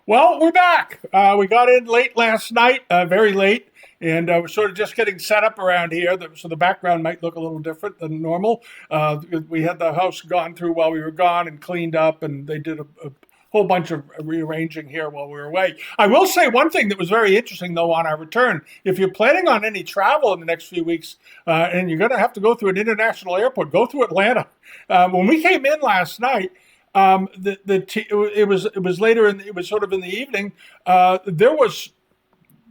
Well, we're back. We got in late last night, very late, and we're sort of just getting set up around here, so the background might look a little different than normal. We had the house gone through while we were gone and cleaned up, and they did a whole bunch of rearranging here while we were away. I will say one thing that was very interesting, though, on our return. If you're planning on any travel in the next few weeks, and you're going to have to go through an international airport, go through Atlanta. When we came in last night, it was later it was sort of in the evening. There was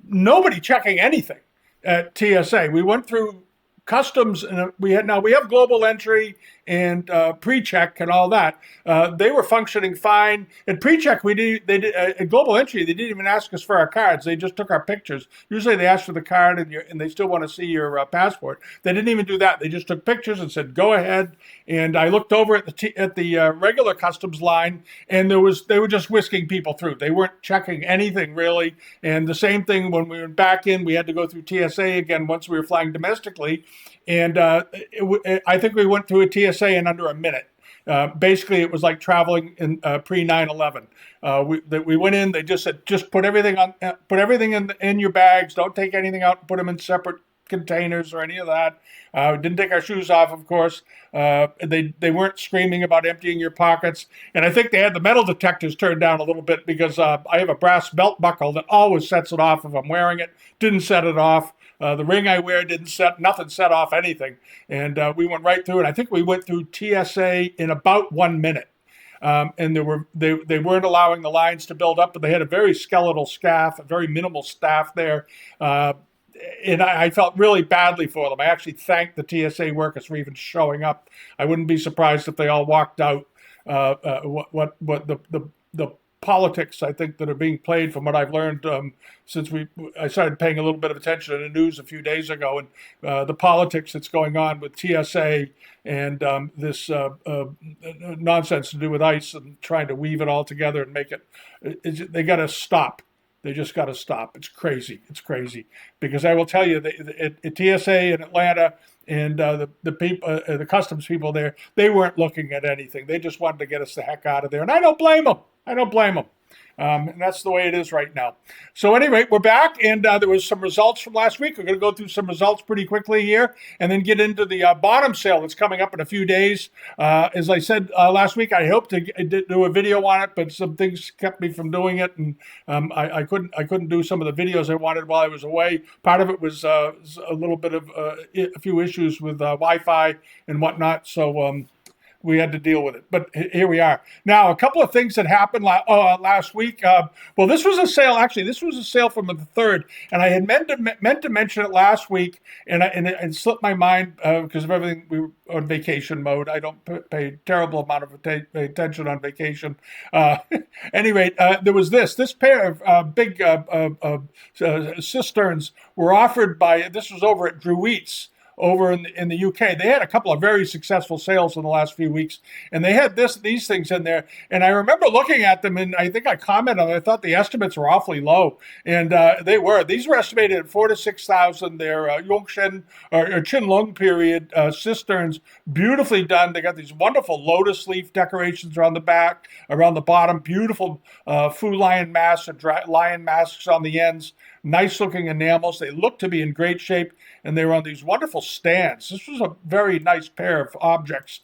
nobody checking anything at TSA. We went through customs, and we have global entry and pre-check and all that. They were functioning fine. At pre-check, at global entry, they didn't even ask us for our cards. They just took our pictures. Usually, they ask for the card, and they still want to see your passport. They didn't even do that. They just took pictures and said, "Go ahead." And I looked over at the regular customs line, and they were just whisking people through. They weren't checking anything really. And the same thing when we went back in, we had to go through TSA again once we were flying domestically. And I think we went through a TSA in under a minute. Basically, it was like traveling in pre 9/11. We went in. They just said, just put everything in your bags. Don't take anything out. Put them in separate containers or any of that. Didn't take our shoes off, of course. They weren't screaming about emptying your pockets. And I think they had the metal detectors turned down a little bit because I have a brass belt buckle that always sets it off if I'm wearing it. Didn't set it off. The ring I wear nothing set off anything. And we went right through it. I think we went through TSA in about 1 minute. And they weren't allowing the lines to build up, but they had a very skeletal staff, a very minimal staff there. And I felt really badly for them. I actually thanked the TSA workers for even showing up. I wouldn't be surprised if they all walked out. What the politics, I think, that are being played, from what I've learned since I started paying a little bit of attention to the news a few days ago, and the politics that's going on with TSA and this nonsense to do with ICE and trying to weave it all together and make they got to stop. They just got to stop. It's crazy. It's crazy. Because I will tell you, at TSA in Atlanta and the people, the customs people there, they weren't looking at anything. They just wanted to get us the heck out of there. And I don't blame them. I don't blame them. And that's the way it is right now. So anyway, we're back, and there was some results from last week. We're going to go through some results pretty quickly here, and then get into the Bonhams sale that's coming up in a few days. As I said last week, I hoped to do a video on it, but some things kept me from doing it, and I couldn't do some of the videos I wanted while I was away. Part of it was a little bit of a few issues with Wi-Fi and whatnot. So. We had to deal with it, but here we are. Now, a couple of things that happened last week. Well, this was a sale. Actually, this was a sale from the 3rd, and I had meant to mention it last week, and it slipped my mind because of everything. We were on vacation mode. I don't pay a terrible amount of attention on vacation. Anyway, there was this pair of big cisterns were offered by. This was over at Druitt's over in the UK. They had a couple of very successful sales in the last few weeks, and they had these things in there. And I remember looking at them, and I think I commented on it. I thought the estimates were awfully low, and they were. These were estimated at 4,000 to 6,000. They're Yongchen or Qinlong period cisterns, beautifully done. They got these wonderful lotus leaf decorations around the back, around the bottom, beautiful Fu lion masks and lion masks on the ends. Nice looking enamels. They look to be in great shape, and they were on these wonderful stands. This was a very nice pair of objects,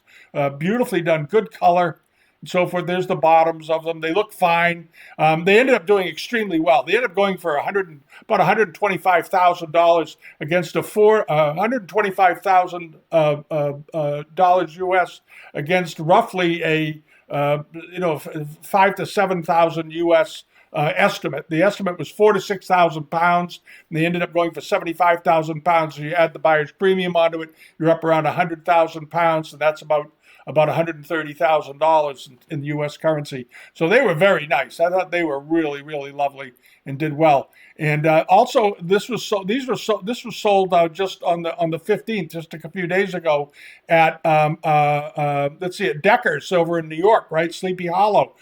beautifully done, good color, and so forth. There's the bottoms of them. They look fine. They ended up doing extremely well. They ended up going for about $125,000 against $125,000 US against roughly a 5,000 to 7,000 US. Estimate. The estimate was 4,000 to 6,000 pounds, and they ended up going for 75,000 pounds. So you add the buyer's premium onto it, you're up around 100,000 pounds, and that's about $130,000 in U.S. currency. So they were very nice. I thought they were really, really lovely and did well. And also, this was sold just on the 15th, just a few days ago, at let's see, at Decker's over in New York, right, Sleepy Hollow.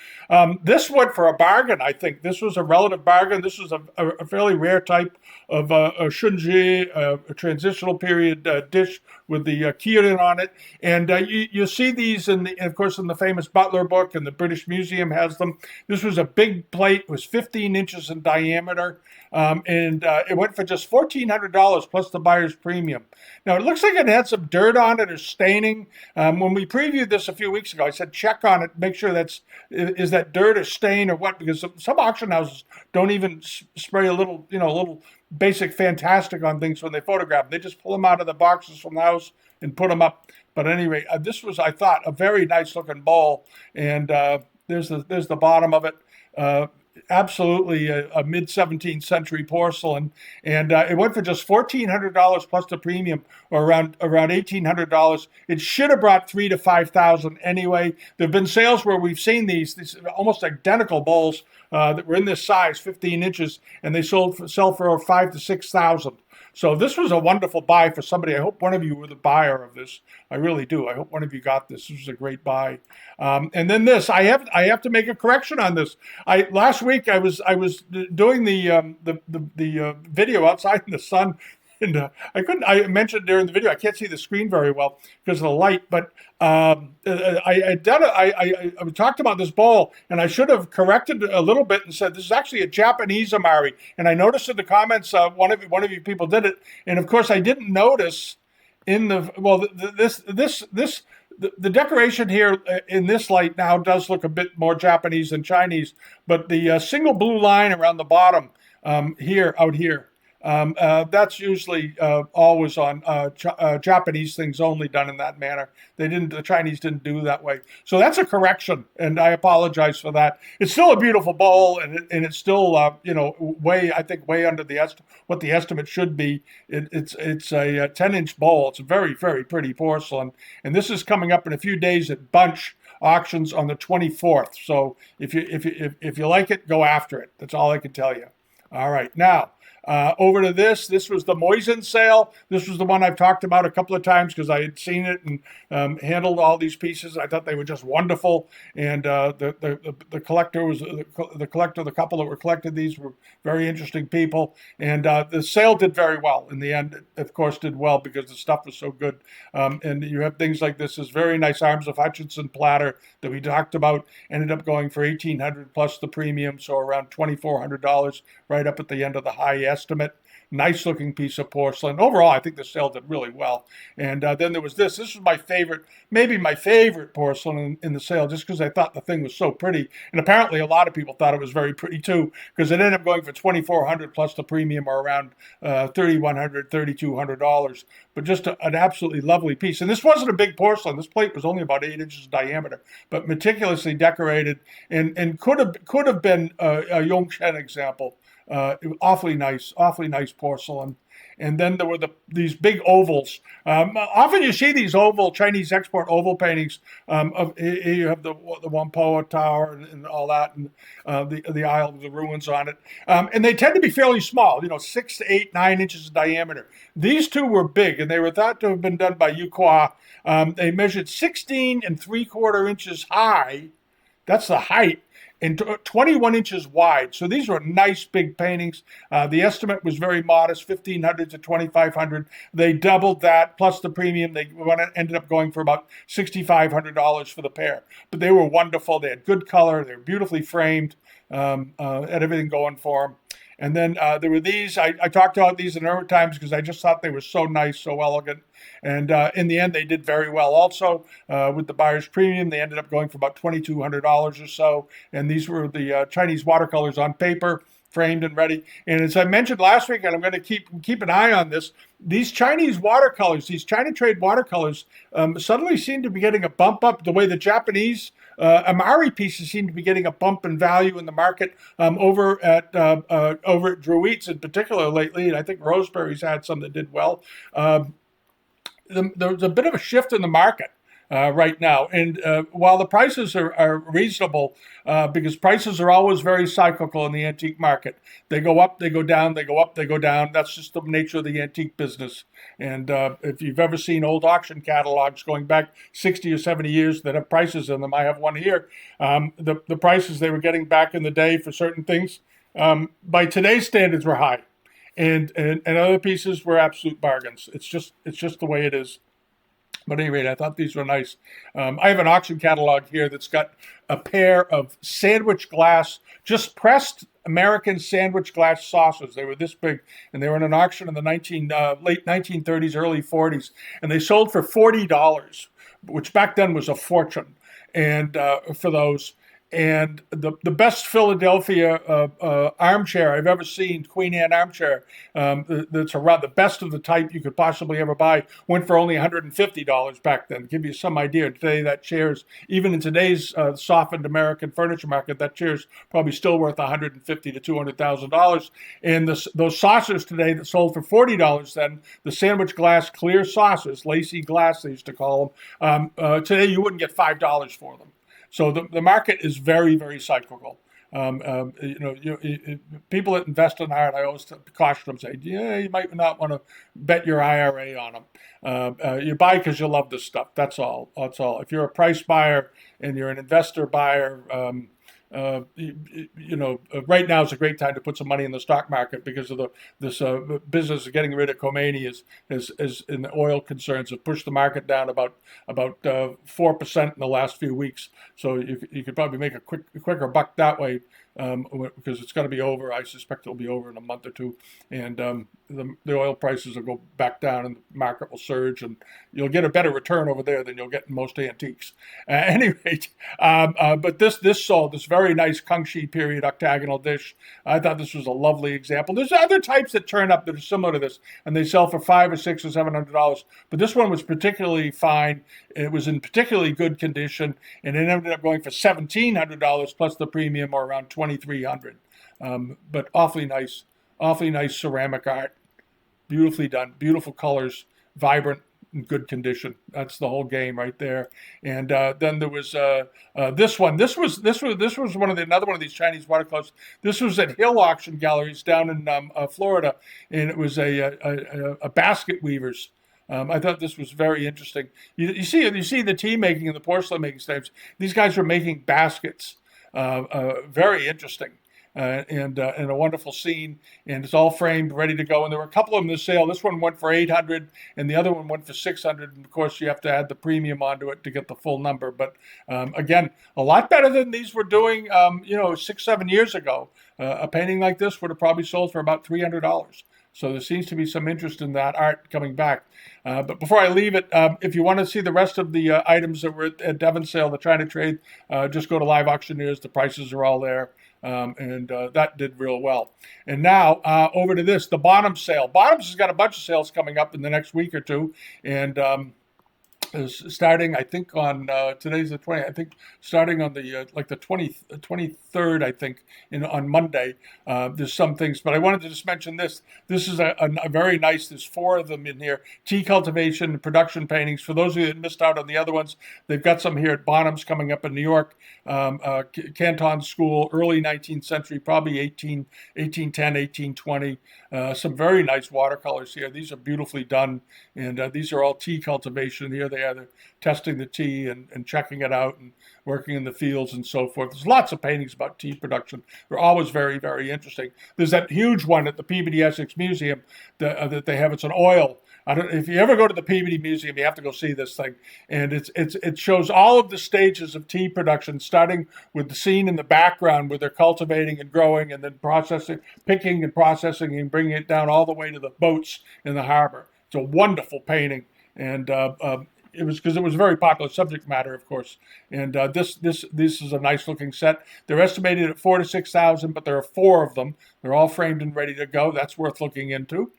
This went for a bargain. I think this was a relative bargain. This was a fairly rare type of a shunji, a transitional period dish with the Qilin on it. And you see these of course, in the famous Butler book, and the British Museum has them. This was a big plate. It was 15 inches in diameter. And it went for just $1,400 plus the buyer's premium. Now, it looks like it had some dirt on it or staining. When we previewed this a few weeks ago, I said check on it, make sure is that dirt or stain or what, because some auction houses don't even spray a little basic fantastic on things when they photograph them. They just pull them out of the boxes from the house and put them up. But anyway, this was, I thought, a very nice looking bowl. And there's the bottom of it. Absolutely a mid 17th century porcelain, and it went for just $1,400 plus the premium, or around $1,800. It should have brought $3,000 to $5,000 anyway. There have been sales where we've seen these almost identical bowls that were in this size, 15 inches, and they sell for $5,000 to $6,000. So this was a wonderful buy for somebody. I hope one of you were the buyer of this. I really do. I hope one of you got this. This was a great buy. And then this, I have to make a correction on this. Last week I was doing the video outside in the sun. And I mentioned during the video, I can't see the screen very well because of the light, but I talked about this bowl, and I should have corrected a little bit and said this is actually a Japanese amari. And I noticed in the comments one of you people did it, and of course I didn't notice in the decoration here in this light now does look a bit more Japanese than Chinese, but the single blue line around the bottom out here. That's usually always on Japanese things only, done in that manner. The Chinese didn't do that way. So that's a correction, and I apologize for that. It's still a beautiful bowl, and it's still way under what the estimate should be. It's a 10-inch bowl. It's a very, very pretty porcelain, and this is coming up in a few days at Bunch Auctions on the 24th. So if you like it, go after it. That's all I can tell you. All right, now. Over to this. This was the Moisan sale. This was the one I've talked about a couple of times because I had seen it and handled all these pieces. I thought they were just wonderful. And the collector, the couple that were collected these were very interesting people. And the sale did very well. In the end, it, of course, did well because the stuff was so good. And you have things like this very nice Arms of Hutchinson platter that we talked about. Ended up going for $1,800 plus the premium, so around $2,400, right up at the end of the high estimate. Nice looking piece of porcelain. Overall, I think the sale did really well. And then there was this. This was my favorite, maybe my favorite porcelain in the sale, just because I thought the thing was so pretty. And apparently a lot of people thought it was very pretty too, because it ended up going for $2,400 plus the premium, or around $3,100, $3,200. But just an absolutely lovely piece. And this wasn't a big porcelain. This plate was only about 8 inches in diameter, but meticulously decorated, and could have been a Yongchen example. Awfully nice porcelain. And then there were these big ovals. Often you see these Chinese export oval paintings. You have the Whampoa Tower and all that, and the Isle with the ruins on it. And they tend to be fairly small, 6 to 8, 9 inches in diameter. These two were big, and they were thought to have been done by Yuqua. They measured 16 3/4 inches high. That's the height. And 21 inches wide. So these were nice big paintings. The estimate was very modest, $1,500 to $2,500. They doubled that, plus the premium. They ended up going for about $6,500 for the pair. But they were wonderful. They had good color. They were beautifully framed. Had everything going for them. And then there were these. I talked about these a number of times because I just thought they were so nice, so elegant. And in the end, they did very well also. With the buyer's premium, they ended up going for about $2,200 or so. And these were the Chinese watercolors on paper, framed and ready. And as I mentioned last week, and I'm going to keep an eye on this, these Chinese watercolors, these China trade watercolors, suddenly seem to be getting a bump up the way the Japanese Amari pieces seem to be getting a bump in value in the market over at Druids in particular lately, and I think Roseberry's had some that did well. There's a bit of a shift in the market. right now. And while the prices are reasonable, because prices are always very cyclical in the antique market, they go up, they go down, they go up, they go down. That's just the nature of the antique business. And if you've ever seen old auction catalogs going back 60 or 70 years that have prices in them, I have one here. The prices they were getting back in the day for certain things, by today's standards, were high. And other pieces were absolute bargains. It's just the way it is. But at any rate, I thought these were nice. I have an auction catalog here that's got a pair of sandwich glass, just pressed American sandwich glass saucers. They were this big, and they were in an auction in the late 1930s, early 40s, and they sold for $40, which back then was a fortune, and for those. And the best Philadelphia armchair I've ever seen, Queen Anne armchair, that's around the best of the type you could possibly ever buy, went for only $150 back then. To give you some idea, today that chair's, even in today's softened American furniture market, that chair's probably still worth $150,000 to $200,000. And those saucers today that sold for $40 then, the sandwich glass clear saucers, lacy glass they used to call them, today you wouldn't get $5 for them. So the market is very, very cyclical. People that invest in art, I always caution them, say, yeah, you might not want to bet your IRA on them. You buy because you love this stuff. That's all. That's all. If you're a price buyer and you're an investor buyer, right now is a great time to put some money in the stock market because of this business of getting rid of Khomeini is in the oil concerns have pushed the market down about 4% in the last few weeks. So you could probably make a quicker buck that way. Because it's going to be over. I suspect it'll be over in a month or two, and the oil prices will go back down, and the market will surge, and you'll get a better return over there than you'll get in most antiques. Anyway, but this sold this very nice Kangxi period octagonal dish. I thought this was a lovely example. There's other types that turn up that are similar to this, and they sell for $500 or $600 or $700. But this one was particularly fine. It was in particularly good condition, and it ended up going for $1,700 plus the premium, or around $2,300. But awfully nice ceramic art, beautifully done, beautiful colors, vibrant, in good condition. That's the whole game right there. And then there was this one. This was another one of these Chinese watercolors. This was at Hill Auction Galleries down in Florida, and it was a basket weavers. I thought this was very interesting. You see the tea making and the porcelain making stamps. These guys are making baskets. Very interesting. And a wonderful scene, and it's all framed, ready to go. And there were a couple of them in the sale. This one went for $800, and the other one went for $600. And of course, you have to add the premium onto it to get the full number. But again, a lot better than these were doing, 6-7 years ago. A painting like this would have probably sold for about $300. So there seems to be some interest in that art coming back. But before I leave it, if you want to see the rest of the items that were at Devin's sale, the Trying to Trade, just go to Live Auctioneers. The prices are all there. And that did real well. And now over to this, the Bonhams sale. Bonhams has got a bunch of sales coming up in the next week or two. And starting, I think, on today's the 20th. I think starting on the the 23rd, I think, on Monday. There's some things, but I wanted to just mention this. This is a very nice. There's 4 of them in here. Tea cultivation and production paintings. For those of you that missed out on the other ones, they've got some here at Bonhams coming up in New York. Canton School, early 19th century, probably 1810, 1820. Some very nice watercolors here. These are beautifully done, and these are all tea cultivation. Here they are. They're testing the tea and checking it out and working in the fields and so forth. There's lots of paintings about tea production. They're always very, very interesting. There's that huge one at the Peabody Essex Museum that they have. It's an oil. If you ever go to the Peabody Museum, you have to go see this thing. And it shows all of the stages of tea production, starting with the scene in the background where they're cultivating and growing and then processing, picking and processing and bringing it down all the way to the boats in the harbor. It's a wonderful painting. And it was because it was a very popular subject matter, of course. And this is a nice looking set. They're estimated at $4,000 to $6,000, but there are 4 of them. They're all framed and ready to go. That's worth looking into.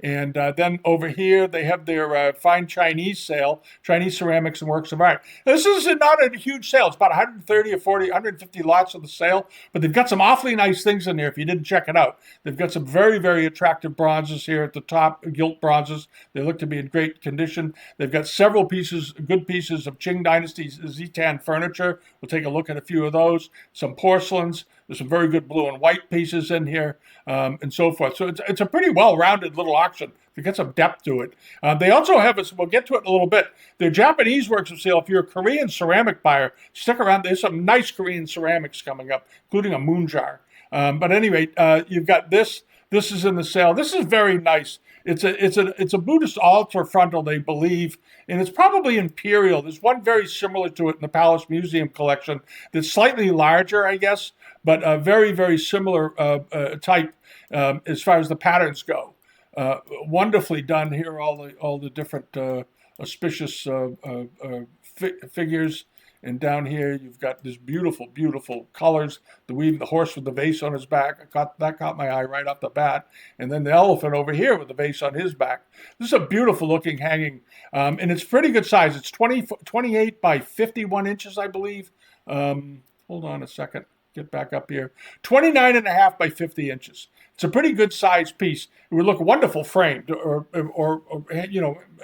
And then over here, they have their fine Chinese sale, Chinese ceramics and works of art. This is not a huge sale. It's about 130 or 40, 150 lots of the sale, but they've got some awfully nice things in there if you didn't check it out. They've got some very, very attractive bronzes here at the top, gilt bronzes. They look to be in great condition. They've got several pieces, good pieces of Qing Dynasty Zitan furniture. We'll take a look at a few of those. Some porcelains. There's some very good blue and white pieces in here, and so forth. So it's a pretty well-rounded little auction. You get some depth to it. They also have, we'll get to it in a little bit, their Japanese works of sale. If you're a Korean ceramic buyer, stick around. There's some nice Korean ceramics coming up, including a moon jar. But anyway, you've got this. This is in the sale. This is very nice. It's a Buddhist altar frontal, they believe, and it's probably Imperial. There's one very similar to it in the Palace Museum collection that's slightly larger, I guess, but a very, very similar type as far as the patterns go. Wonderfully done here, all the different auspicious figures. And down here, you've got this beautiful, beautiful colors. The horse with the vase on his back, that caught my eye right off the bat. And then the elephant over here with the vase on his back. This is a beautiful looking hanging, and it's pretty good size. It's 28 by 51 inches, I believe. Hold on a second. Get back up here. 29.5 by 50 inches. It's a pretty good sized piece. It would look wonderful framed or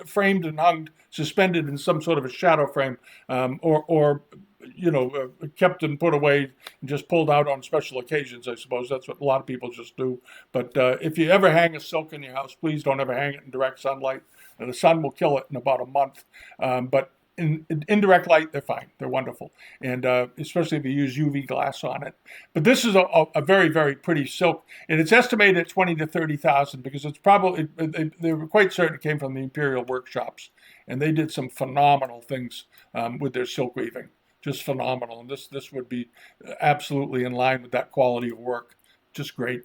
framed and hung, suspended in some sort of a shadow frame, or kept and put away and just pulled out on special occasions, I suppose. That's what a lot of people just do. But if you ever hang a silk in your house, please don't ever hang it in direct sunlight. The sun will kill it in about a month. But in indirect light, they're fine. They're wonderful. And especially if you use UV glass on it. But this is a very, very pretty silk. And it's estimated at 20 to 30,000 because it's probably, they were quite certain it came from the Imperial workshops. And they did some phenomenal things with their silk weaving. Just phenomenal. And this would be absolutely in line with that quality of work. Just great.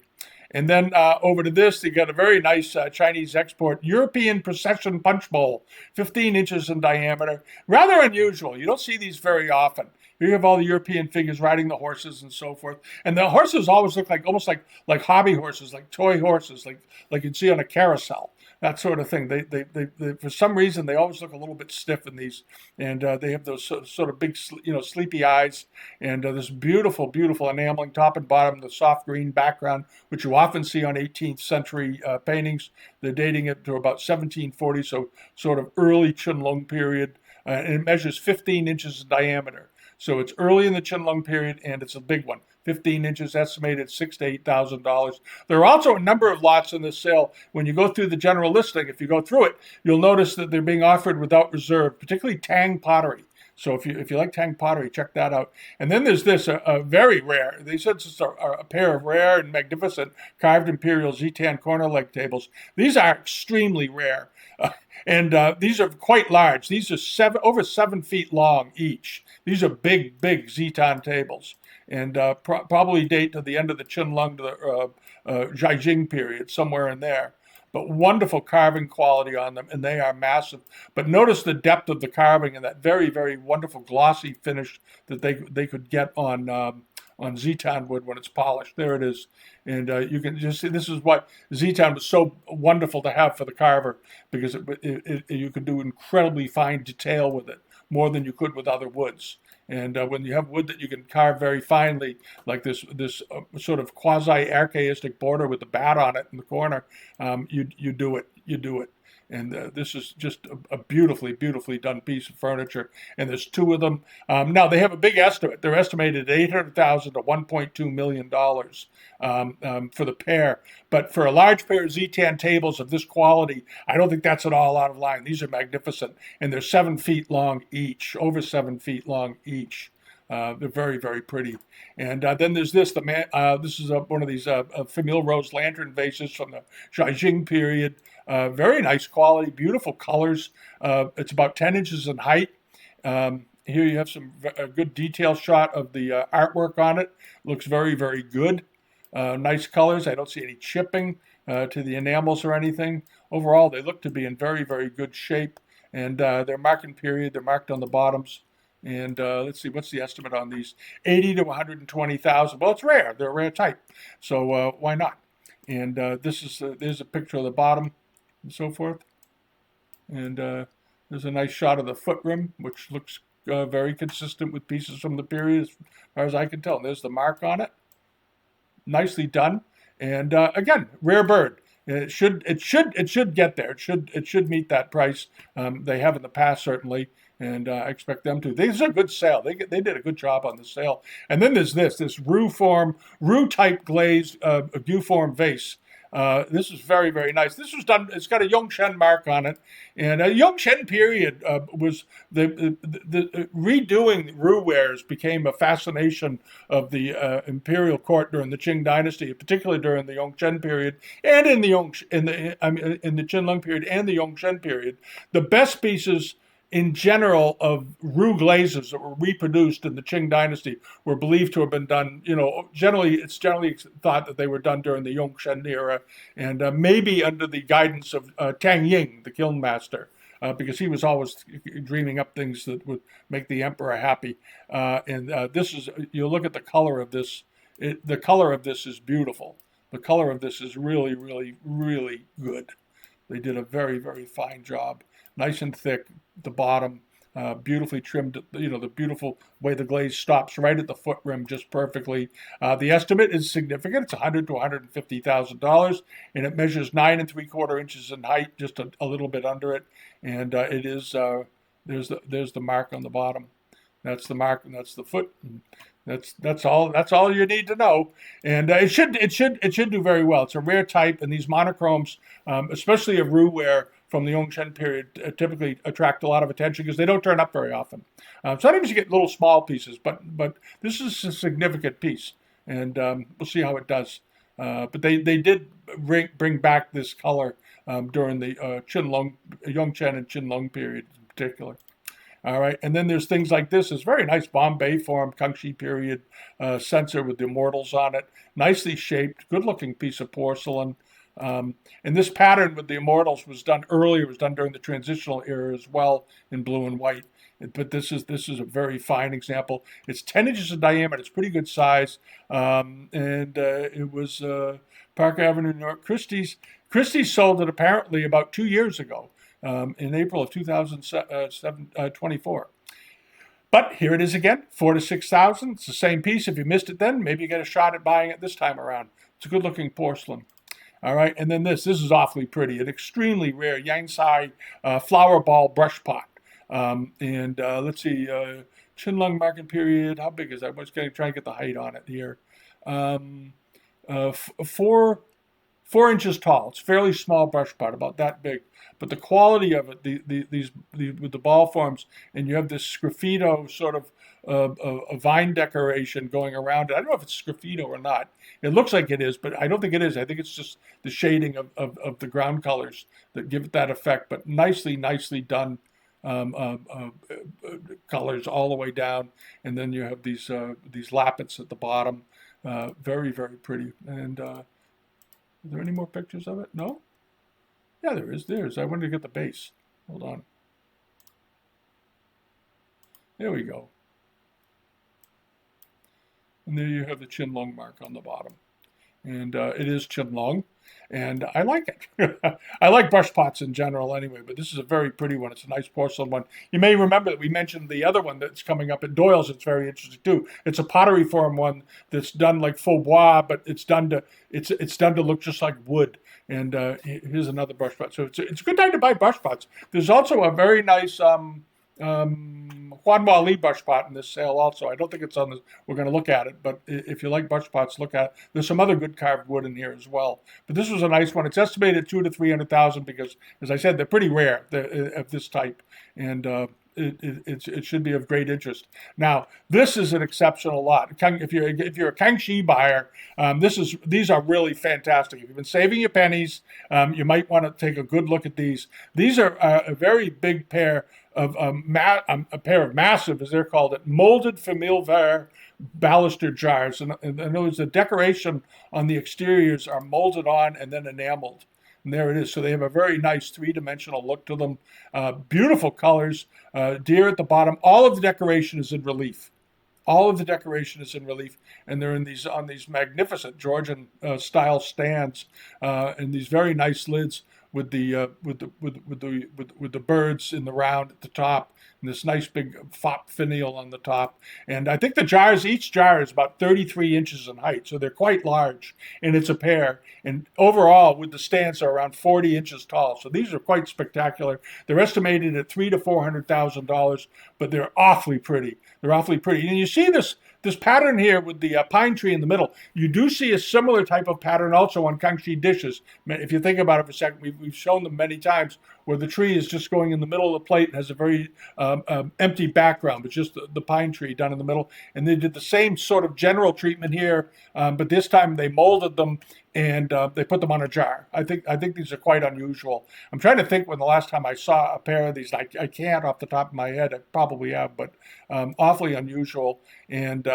And then over to this, they got a very nice Chinese export European procession punch bowl, 15 inches in diameter. Rather unusual. You don't see these very often. Here you have all the European figures riding the horses and so forth. And the horses always look like almost like hobby horses, like toy horses, like you'd see on a carousel. That sort of thing. They for some reason they always look a little bit stiff in these, and they have those sort of big, sleepy eyes, and this beautiful, beautiful enameling top and bottom, the soft green background, which you often see on 18th century paintings. They're dating it to about 1740, so sort of early Qilin period, and it measures 15 inches in diameter. So it's early in the Qilin period, and it's a big one. 15 inches, estimated $6,000 to $8,000. There are also a number of lots in this sale. When you go through the general listing, if you go through it, you'll notice that they're being offered without reserve, particularly Tang pottery. So if you like Tang pottery, check that out. And then there's this, a very rare, they said it's a pair of rare and magnificent carved Imperial Zitan corner leg tables. These are extremely rare. And these are quite large. These are over 7 feet long each. These are big, big Zitan tables. And probably date to the end of the Qilin to the Zhaijing period, somewhere in there. But wonderful carving quality on them, and they are massive. But notice the depth of the carving and that very, very wonderful glossy finish that they could get on Zitan wood when it's polished. There it is. And you can just see this is what Zitan was so wonderful to have for the carver, because you could do incredibly fine detail with it, more than you could with other woods. And when you have wood that you can carve very finely, like this sort of quasi-archaistic border with the bat on it in the corner, you do it. And this is just a beautifully, beautifully done piece of furniture. And there's 2 of them. Now, they have a big estimate. They're estimated at $800,000 to $1.2 million for the pair. But for a large pair of Zitan tables of this quality, I don't think that's at all out of line. These are magnificent. And they're 7 feet long each, over 7 feet long each. They're very, very pretty. And then there's this. This is one of these Famille rose lantern vases from the Zhaijing period. Very nice quality, beautiful colors. It's about 10 inches in height. Here you have a good detail shot of the artwork on it. Looks very, very good. Nice colors. I don't see any chipping to the enamels or anything. Overall, they look to be in very, very good shape. And they're marked in period. They're marked on the bottoms. And let's see, what's the estimate on these? 80 to 120,000. Well, it's rare. They're a rare type. So why not? And there's a picture of the bottom and so forth. And there's a nice shot of the foot rim, which looks very consistent with pieces from the period, as far as I can tell. And there's the mark on it. Nicely done. And again, rare bird. It should get there. It should meet that price. They have in the past certainly, and I expect them to. This is a good sale. They did a good job on the sale. And then there's this roux type glaze view form vase. This is very, very nice. This was done. It's got a Yongchen mark on it, and a Yongchen period was the redoing roux wares became a fascination of the imperial court during the Qing Dynasty, particularly during the Yongchen period, and in the Qinlong period and the Yongchen period. The best pieces in general of roux glazes that were reproduced in the Qing Dynasty were believed to have been done, it's generally thought that they were done during the Yongchen era, and maybe under the guidance of Tang Ying, the kiln master, because he was always dreaming up things that would make the emperor happy. You look at the color of this, the color of this is beautiful. The color of this is really, really, really good. They did a very, very fine job. Nice and thick, the bottom, beautifully trimmed, the beautiful way the glaze stops right at the foot rim just perfectly. The estimate is significant. It's $100,000 to $150,000, and it measures 9 3/4 inches in height, just a little bit under it. And it is, there's the mark on the bottom. That's the mark, and that's the foot. That's all you need to know, and it should do very well. It's a rare type, and these monochromes, especially of roux ware from the Yongchen period, typically attract a lot of attention because they don't turn up very often. Sometimes you get little small pieces, but this is a significant piece, and we'll see how it does. But they did bring back this color during the Yongchen and Qinlong period in particular. All right, and then there's things like this. It's very nice Bombay form, Kangxi period censer with the immortals on it. Nicely shaped, good-looking piece of porcelain. And this pattern with the immortals was done earlier. It was done during the transitional era as well in blue and white. But this is a very fine example. It's 10 inches in diameter. It's pretty good size. It was Park Avenue, New York. Christie's sold it apparently about 2 years ago. In April of 2024. But here it is again, 4,000 to 6,000. It's the same piece. If you missed it then, maybe you get a shot at buying it this time around. It's a good-looking porcelain. All right, and then this is awfully pretty. An extremely rare Yangsai flower ball brush pot. Let's see, Qinlong market period. How big is that? I'm just going to try and get the height on it here. 4 inches tall. It's a fairly small brush pot, about that big. But the quality of it, these with the ball forms, and you have this sgraffito sort of a vine decoration going around it. I don't know if it's sgraffito or not. It looks like it is, but I don't think it is. I think it's just the shading of the ground colors that give it that effect. But nicely done colors all the way down, and then you have these lappets at the bottom. Very, very pretty. And are there any more pictures of it? No? Yeah, there is. I wanted to get the base. Hold on. There we go. And there you have the Qinlong mark on the bottom. And it is Qinlong, and I like it. I like brush pots in general anyway, but this is a very pretty one. It's a nice porcelain one. You may remember that we mentioned the other one that's coming up at Doyle's. It's very interesting too. It's a pottery form one that's done like faux bois, but it's done to look just like wood. And here's another brush pot. So it's a good time to buy brush pots. There's also a very nice Huanhua Li brush pot in this sale also. I don't think it's on this. We're going to look at it, but if you like brush pots, look at it. There's some other good carved wood in here as well. But this was a nice one. It's estimated at 200,000 to 300,000 because, as I said, they're pretty rare of this type, and it should be of great interest. Now, this is an exceptional lot. If you're a Kangxi buyer, these are really fantastic. If you've been saving your pennies, you might want to take a good look at these. These are a very big pair of a pair of massive, as they're called it, molded Famille verte baluster jars. And in other words, the decoration on the exteriors are molded on and then enameled. And there it is. So they have a very nice three-dimensional look to them. Beautiful colors. Deer at the bottom. All of the decoration is in relief. All of the decoration is in relief, and they're in these on these magnificent Georgian style stands, and these very nice lids with the birds in the round at the top, and this nice big fop finial on the top. And I think the jars, each jar is about 33 inches in height, so they're quite large, and it's a pair. And overall, with the stands, are around 40 inches tall. So these are quite spectacular. They're estimated at $300,000 to $400,000, but they're awfully pretty. They're awfully pretty. And you see this pattern here with the pine tree in the middle. You do see a similar type of pattern also on Kangxi dishes. If you think about it for a second, we've shown them many times where the tree is just going in the middle of the plate and has a very empty background, but just the pine tree down in the middle. And they did the same sort of general treatment here, but this time they molded them and they put them on a jar. I think these are quite unusual. I'm trying to think when the last time I saw a pair of these. I can't off the top of my head. I probably have, but awfully unusual. And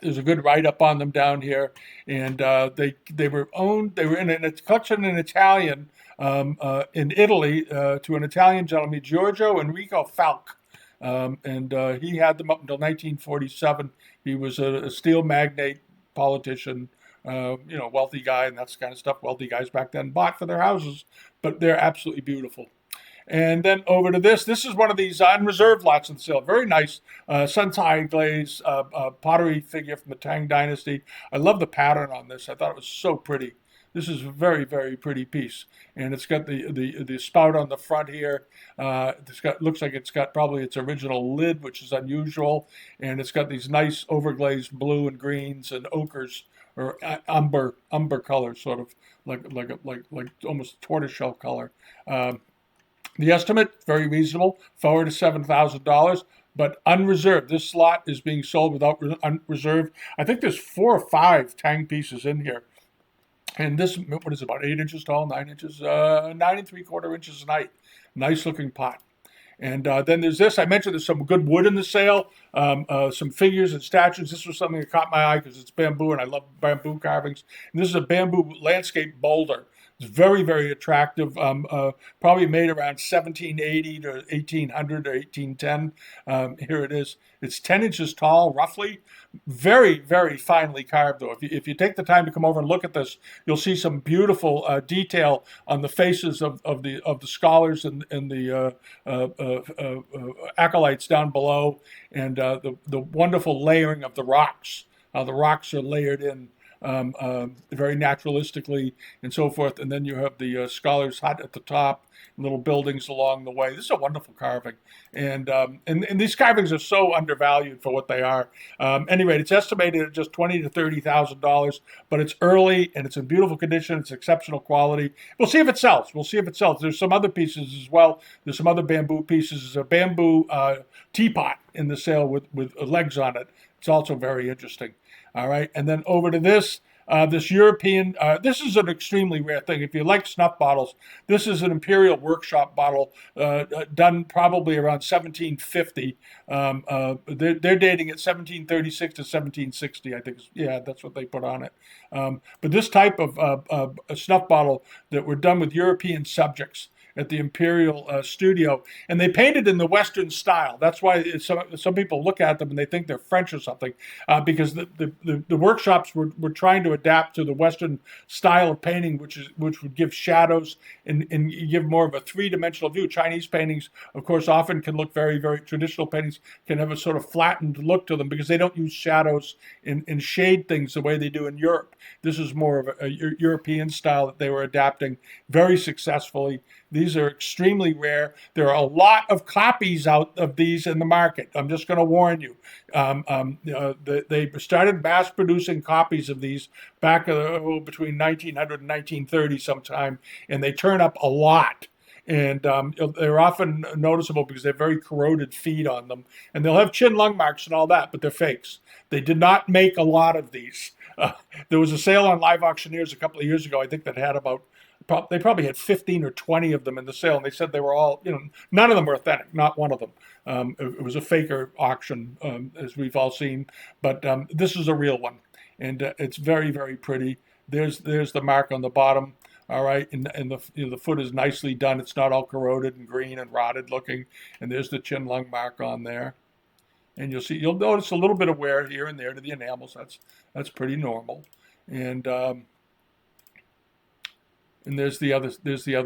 there's a good write-up on them down here. And they were in a collection in Italian in Italy to an Italian gentleman, Giorgio Enrico Falk. And he had them up until 1947. He was a steel magnate, politician, wealthy guy, and that's the kind of stuff wealthy guys back then bought for their houses. But they're absolutely beautiful. And then over to this. This is one of these unreserved lots in the sale. Very nice Sensai glaze pottery figure from the Tang Dynasty. I love the pattern on this. I thought it was so pretty. This is a very, very pretty piece. And it's got the spout on the front here. Looks like it's got probably its original lid, which is unusual. And it's got these nice overglazed blue and greens and ochres, or umber colors, sort of like almost tortoiseshell color. The estimate, very reasonable, $4,000 to $7,000, but unreserved. This slot is being sold without reserve. I think there's 4 or 5 Tang pieces in here. And this, what is it, about 8 inches tall, 9 inches, 9 3/4 inches in height. Nice looking pot. And then there's this. I mentioned there's some good wood in the sale, some figures and statues. This was something that caught my eye because it's bamboo, and I love bamboo carvings. And this is a bamboo landscape boulder. It's very, very attractive. Probably made around 1780 to 1800 or 1810. Here it is. It's 10 inches tall, roughly. Very, very finely carved, though. If you take the time to come over and look at this, you'll see some beautiful detail on the faces of the scholars and the acolytes down below, and the wonderful layering of the rocks. The rocks are layered in very naturalistically and so forth. And then you have the scholar's hut at the top, little buildings along the way. This is a wonderful carving. And these carvings are so undervalued for what they are. Anyway, it's estimated at just $20,000 to $30,000, but it's early and it's in beautiful condition. It's exceptional quality. We'll see if it sells. There's some other pieces as well. There's some other bamboo pieces. There's a bamboo teapot in the sale with legs on it. It's also very interesting. All right, and then over to this. This European, this is an extremely rare thing. If you like snuff bottles, this is an Imperial workshop bottle done probably around 1750. They're dating it 1736 to 1760, I think. Yeah, that's what they put on it. But this type of a snuff bottle that were done with European subjects at the Imperial studio, and they painted in the Western style. That's why some people look at them and they think they're French or something, because the workshops were trying to adapt to the Western style of painting, which would give shadows and give more of a three-dimensional view. Chinese paintings, of course, often can look very, very traditional paintings, can have a sort of flattened look to them because they don't use shadows and shade things the way they do in Europe. This is more of a European style that they were adapting very successfully. These are extremely rare. There are a lot of copies out of these in the market. I'm just going to warn you. They started mass producing copies of these back between 1900 and 1930 sometime, and they turn up a lot. And they're often noticeable because they have very corroded feet on them. And they'll have chin lung marks and all that, but they're fakes. They did not make a lot of these. There was a sale on Live Auctioneers a couple of years ago, I think, that had they probably had 15 or 20 of them in the sale, and they said they were all, none of them were authentic, not one of them. It was a faker auction, as we've all seen, but this is a real one, and it's very, very pretty. There's the mark on the bottom, all right, and the foot is nicely done. It's not all corroded and green and rotted looking, and there's the chin lung mark on there. And you'll notice a little bit of wear here and there to the enamels. That's pretty normal. And there's the other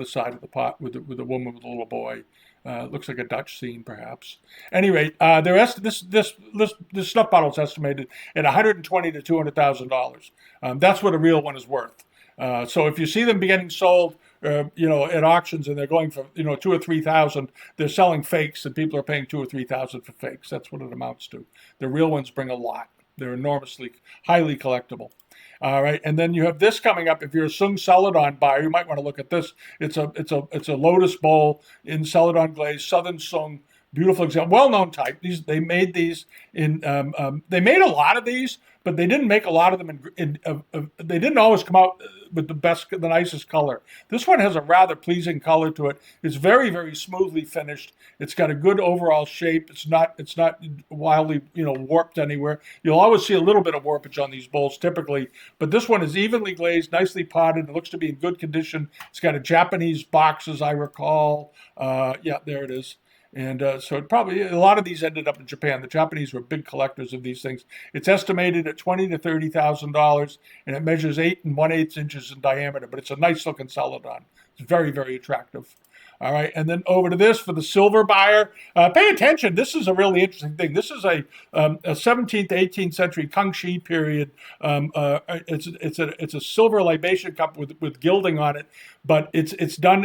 side of the pot with the woman with a little boy. Looks like a Dutch scene, perhaps. Any rate, this snuff bottle is estimated at $120,000 to $200,000. That's what a real one is worth. So if you see them getting sold, at auctions and they're going for $2,000 or $3,000, they're selling fakes, and people are paying $2,000 or $3,000 for fakes. That's what it amounts to. The real ones bring a lot. They're enormously, highly collectible. All right, and then you have this coming up. If you're a Sung Celadon buyer, you might want to look at this. It's a lotus bowl in Celadon glaze, Southern Sung, beautiful example, well-known type. They made these in. They made a lot of these, but they didn't make a lot of them they didn't always come out with the nicest color. This one has a rather pleasing color to it. It's very, very smoothly finished. It's got a good overall shape. It's not wildly warped anywhere. You'll always see a little bit of warpage on these bowls typically, but this one is evenly glazed, nicely potted. It looks to be in good condition. It's got a Japanese box, as I recall. Yeah, there it is. And so probably a lot of these ended up in Japan. The Japanese were big collectors of these things. It's estimated at $20,000 to $30,000, and it measures 8 1/8 inches in diameter. But it's a nice looking Celadon. It's very, very attractive. All right, and then over to this for the silver buyer. Pay attention. This is a really interesting thing. This is a 17th to 18th century Kangxi period. It's a silver libation cup with gilding on it, but it's done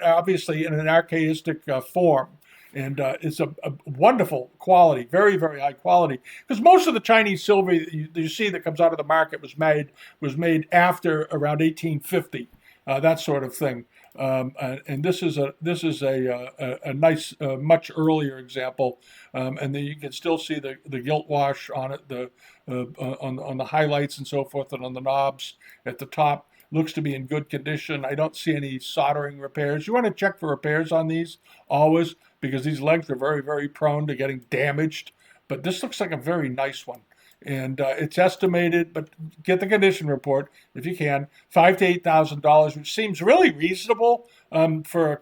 obviously in an archaistic form. And it's a wonderful quality, very, very high quality. Because most of the Chinese silver you see that comes out of the market was made after around 1850, that sort of thing. And this is a nice, much earlier example. And then you can still see the gilt wash on it, on the highlights and so forth, and on the knobs at the top. Looks to be in good condition. I don't see any soldering repairs. You want to check for repairs on these always, because these legs are very, very prone to getting damaged. But this looks like a very nice one. And it's estimated, but get the condition report if you can, $5,000 to $8,000, which seems really reasonable for a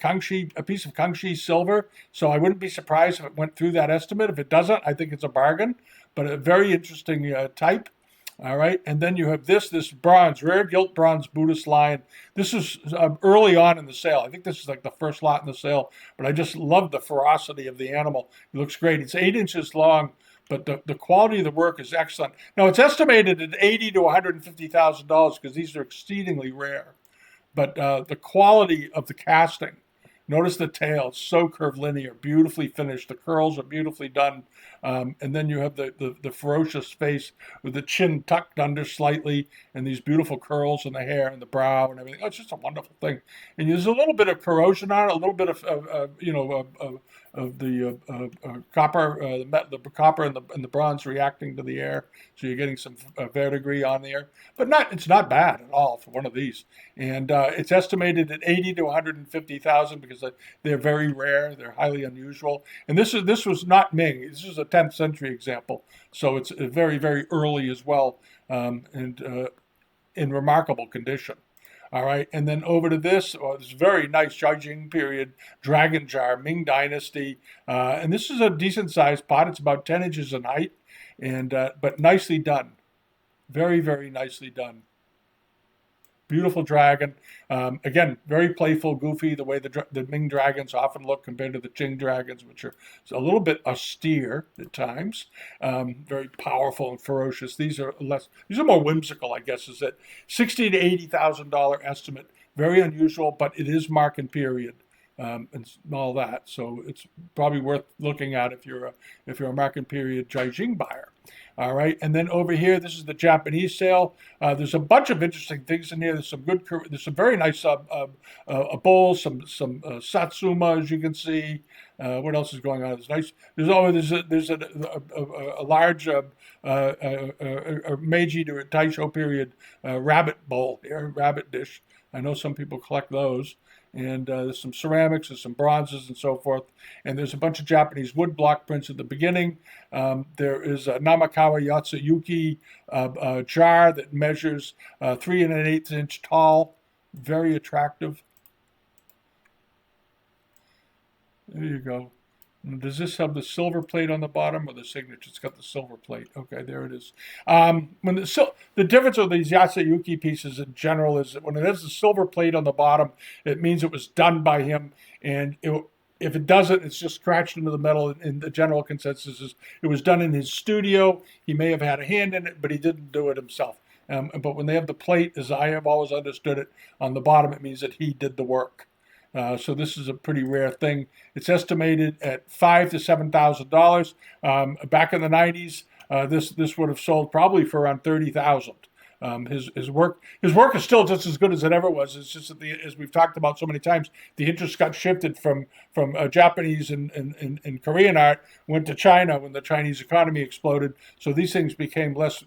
piece of Kangxi silver. So I wouldn't be surprised if it went through that estimate. If it doesn't, I think it's a bargain. But a very interesting type. All right, and then you have this bronze, rare Gilt-bronze Buddhist lion. This is early on in the sale. I think this is like the first lot in the sale, but I just love the ferocity of the animal. It looks great. It's 8 inches long, but the quality of the work is excellent. Now, it's estimated at $80,000 to $150,000 because these are exceedingly rare. But the quality of the casting, notice the tail, it's so curvilinear, beautifully finished. The curls are beautifully done. And then you have the ferocious face with the chin tucked under slightly and these beautiful curls in the hair and the brow and everything. Oh, it's just a wonderful thing. And there's a little bit of corrosion on it, a little bit of the copper, the copper and the bronze reacting to the air. So you're getting some verdigris on there. But it's not bad at all for one of these. And it's estimated at $80,000 to $150,000 because they're very rare. They're highly unusual. And this was not Ming. This is a 10th century example. So it's very, very early as well, and in remarkable condition. All right, and then over to this very nice Jiajing period dragon jar, Ming Dynasty. And this is a decent sized pot. It's about 10 inches in height, and but nicely done. Very, very nicely done. Beautiful dragon. Again, very playful, goofy, the way the Ming dragons often look compared to the Qing dragons, which are a little bit austere at times. Very powerful and ferocious. These are more whimsical, I guess, is it? $60,000 to $80,000 estimate. Very unusual, but it is market period. And all that, so it's probably worth looking at if you're a market period Jiajing buyer. All right, and then over here, this is the Japanese sale. There's a bunch of interesting things in here. There's some very nice bowls, some satsuma, as you can see. What else is going on? It's nice. There's a large Meiji to Taisho period rabbit bowl here, rabbit dish. I know some people collect those. And there's some ceramics, there's some bronzes and so forth. And there's a bunch of Japanese wood block prints at the beginning. There is a Namikawa Yasuyuki jar that measures 3 1/8 inch tall. Very attractive. There you go. Does this have the silver plate on the bottom or the signature? It's got the silver plate. Okay, there it is. When the difference of these Yasuyuki pieces in general is that when it has the silver plate on the bottom, it means it was done by him, and if it doesn't, it's just scratched into the metal. And the general consensus is it was done in his studio. He may have had a hand in it, but he didn't do it himself. But when they have the plate, as I have always understood it, on the bottom, it means that he did the work. So this is a pretty rare thing. It's estimated at $5,000 to $7,000. Back in the 90s, this would have sold probably for around $30,000. His work is still just as good as it ever was. It's just that as we've talked about so many times, the interest got shifted from Japanese and Korean art, went to China when the Chinese economy exploded. So these things became less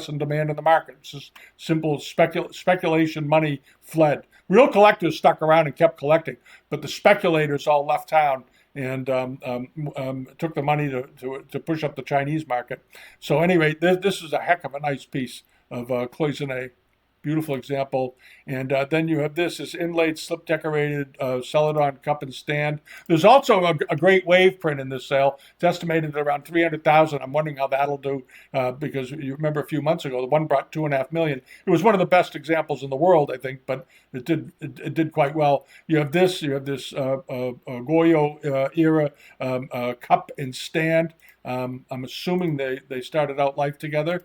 in demand in the market. It's just simple speculation. Money fled. Real collectors stuck around and kept collecting, but the speculators all left town and took the money to push up the Chinese market. So anyway, this is a heck of a nice piece of cloisonne. Beautiful example. And then you have this inlaid, slip decorated Celadon cup and stand. There's also a great wave print in this sale. It's estimated at around $300,000. I'm wondering how that'll do because you remember a few months ago, the one brought $2.5 million. It was one of the best examples in the world, I think, but it did quite well. You have this Goryeo era cup and stand. I'm assuming they started out life together.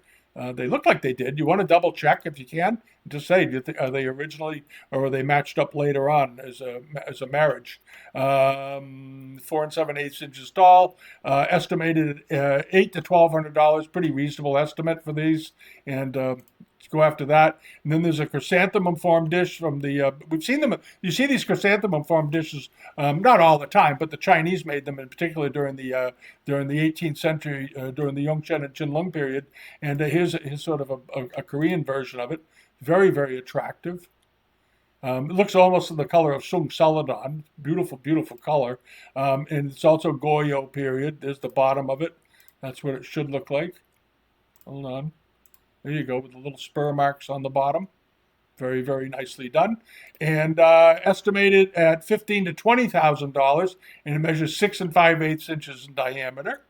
They look like they did. You want to double check if you can. Just say, are they originally, or are they matched up later on as a marriage? 4 7/8 inches tall, estimated $800 to $1,200. Pretty reasonable estimate for these. And let's go after that. And then there's a chrysanthemum form dish from the. We've seen them. You see these chrysanthemum form dishes, not all the time, but the Chinese made them, in particular during the 18th century, during the Yongchen and Qilin period. And here's sort of a Korean version of it. Very, very attractive. It looks almost in the color of Sung Celadon. Beautiful, beautiful color. And it's also Goryeo period. There's the bottom of it. That's what it should look like. Hold on. There you go, with the little spur marks on the bottom. Very, very nicely done. And estimated at $15,000 to $20,000. And it measures 6 5/8 inches in diameter.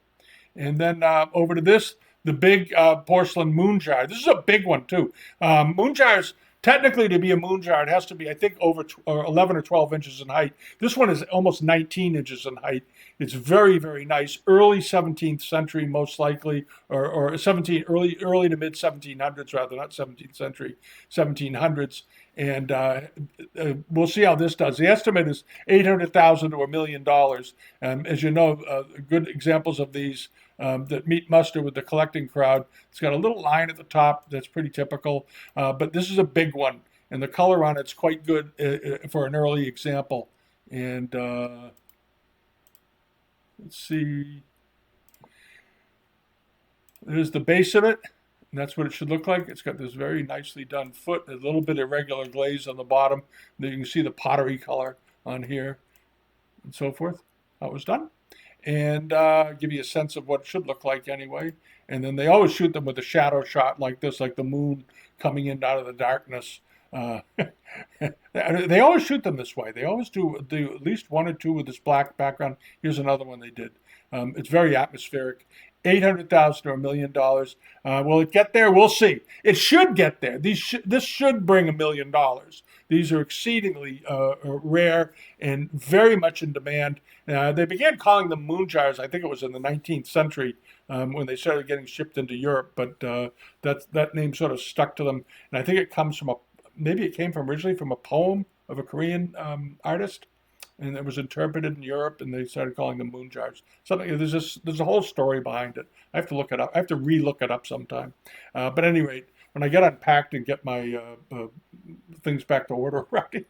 And then over to this, the big porcelain moon jar. This is a big one, too. Moon jars, technically, to be a moon jar, it has to be, I think, over 11 or 12 inches in height. This one is almost 19 inches in height. It's very, very nice. Early 17th century, most likely, or early to mid 1700s, rather, not 17th century, 1700s. And we'll see how this does. The estimate is $800,000 to $1 million. As you know, good examples of these that meet muster with the collecting crowd. It's got a little line at the top that's pretty typical, but this is a big one, and the color on it's quite good for an early example. And let's see. There's the base of it. And that's what it should look like. It's got this very nicely done foot, a little bit of irregular glaze on the bottom. Then you can see the pottery color on here and so forth. How it was done. And give you a sense of what it should look like anyway. And then they always shoot them with a shadow shot like this, like the moon coming in out of the darkness. They always shoot them this way. They always do at least one or two with this black background. Here's another one they did. It's very atmospheric. $800,000 or $1 million. Will it get there? We'll see. It should get there. This should bring $1 million. These are exceedingly rare and very much in demand. They began calling them moon jars. I think it was in the 19th century when they started getting shipped into Europe. But that name sort of stuck to them. And I think it comes from maybe it came from originally from a poem of a Korean artist. And it was interpreted in Europe, and they started calling them moon jars. There's a whole story behind it. I have to look it up. I have to re-look it up sometime. But at any rate, when I get unpacked and get my things back to order around here,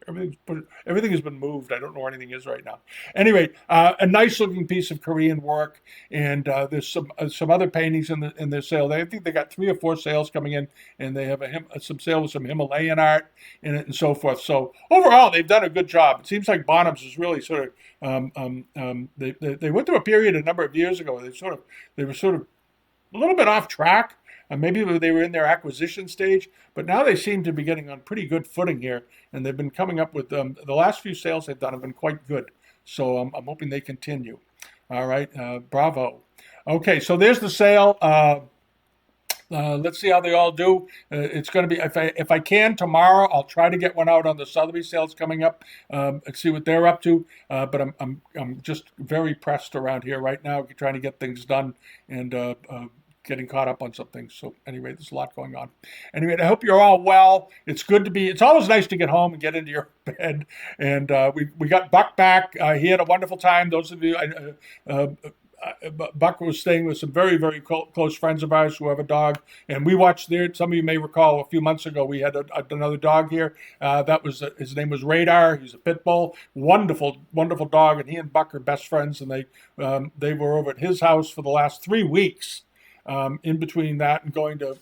everything has been moved. I don't know where anything is right now. Anyway, a nice looking piece of Korean work, and there's some other paintings in their sale. I think they got 3 or 4 sales coming in, and they have some sale with some Himalayan art in it and so forth. So overall, they've done a good job. It seems like Bonhams is really sort of they went through a period a number of years ago where they were sort of a little bit off track. Maybe they were in their acquisition stage, but now they seem to be getting on pretty good footing here, and they've been coming up with the last few sales they've done have been quite good. So I'm hoping they continue. All right, bravo. Okay, so there's the sale. Let's see how they all do. It's going to be if I can tomorrow. I'll try to get one out on the Sotheby's sales coming up and see what they're up to. But I'm just very pressed around here right now, trying to get things done and getting caught up on some things. So anyway, there's a lot going on. Anyway, I hope you're all well. It's good to be. It's always nice to get home and get into your bed. And we got Buck back. He had a wonderful time. Those of you. Buck was staying with some very, very close friends of ours who have a dog, and we watched there. Some of you may recall a few months ago we had another dog here. That was his name was Radar. He's a pit bull, wonderful, wonderful dog, and he and Buck are best friends. And they were over at his house for the last 3 weeks. In between that and going to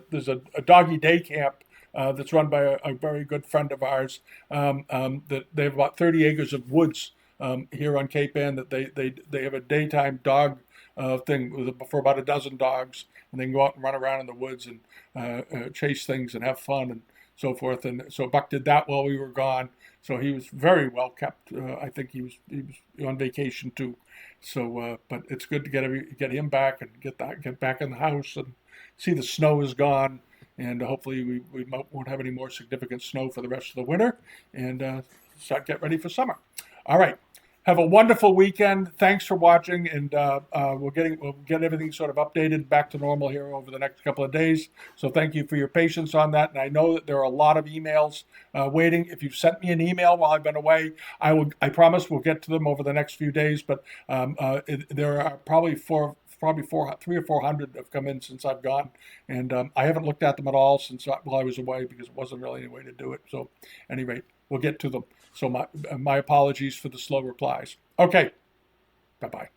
there's a doggy day camp that's run by a very good friend of ours. That they have about 30 acres of woods. Here on Cape Ann, that they have a daytime dog thing for about a dozen dogs, and they can go out and run around in the woods and chase things and have fun and so forth. And so Buck did that while we were gone. So he was very well kept. I think he was on vacation too. So, but it's good to get him back and get back in the house and see the snow is gone. And hopefully we won't have any more significant snow for the rest of the winter, and get ready for summer. All right. Have a wonderful weekend. Thanks for watching, and we'll get everything sort of updated back to normal here over the next couple of days. So thank you for your patience on that. And I know that there are a lot of emails waiting. If you've sent me an email while I've been away, I promise we'll get to them over the next few days. But there are probably 300 or 400 have come in since I've gone, and I haven't looked at them at all since while I was away because it wasn't really any way to do it. So, anyway, we'll get to them. So my apologies for the slow replies. Okay, bye-bye.